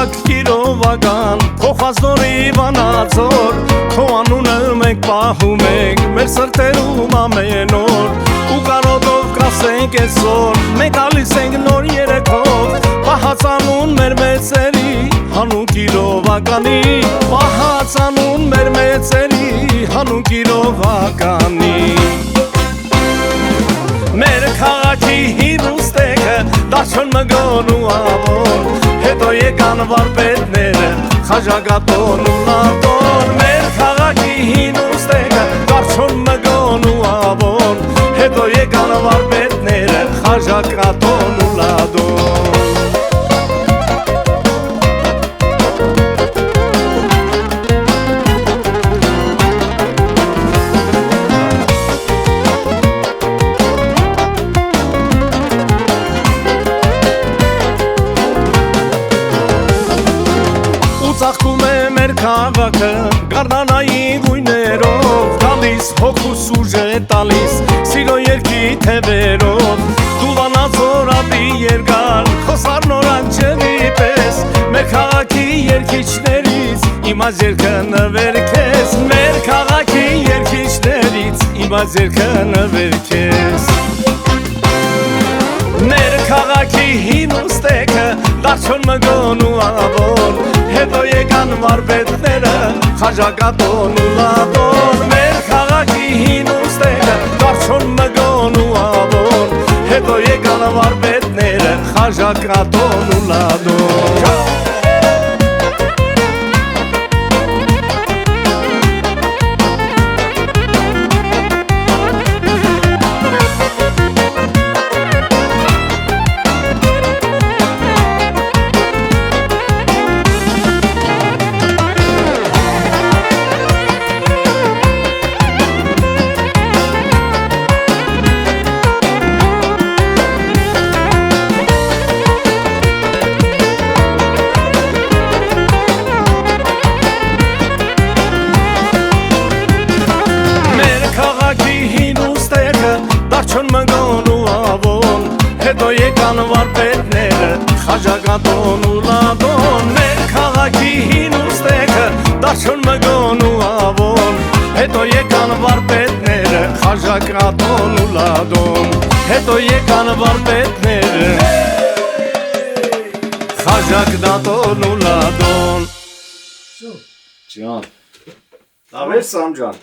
քաղաք Կիրովական, փոխազորի Վանաձոր, քո անունը մենք պահում ենք մեր սրտերում ամեն օր, ու կարոտով կասենք այսօր, մենք գալիս ենք նոր երեքով, պահածանուն մեր մեծերի, հանուն Կիրովականի, պահածանուն մեր մեծերի, հանուն Կիրովականի։ Մեր քաղաքի հինուստեքը դաշոն մգոն ու ավոն, հետո եկան վարպետները խաժակատոն ու լատոն։ Մեր քաղաքի հինուստեքը դաշոն մգոն ու ավոն, հետո եկան վարպետները խաժակատոն ու լատոն։ Ծաղկում է մեր քաղաքը գարնանայի գույներով, տալիս հոգուս ուժ է տալիս սիրո երգի թևերով, դու Վանաձոր ափի երկար խոսար նորանջերի պես, մեր քաղաքի երգիչներից իմաց երգը նվեր քեզ, մեր քաղաքի երգիչներից իմաց երգը նվեր քեզ։ Մեր քաղաքի հինուստեքը դաշոն մգոն ու ավոն, հետո եկան վարպետները խաժակատոն ու լատոն։ Մեր քաղաքի հինուստեքը դաշոն մգոն ու ավոն, հետո եկան վարպետները խաժակատոն ու լատոն։ Դաշոն մգոն ու ավոն, հետո եկան վարպետները խաժակատոն ու լատոն։ Մեր քաղաքի հինուստեքը դաշոն մգոն ու ավոն, հետո եկան վարպետները խաժակատոն ու լատոն, հետո եկան վարպետները խաժակատոն ու լատոն։ Ջան, լավ է Սամ ջան։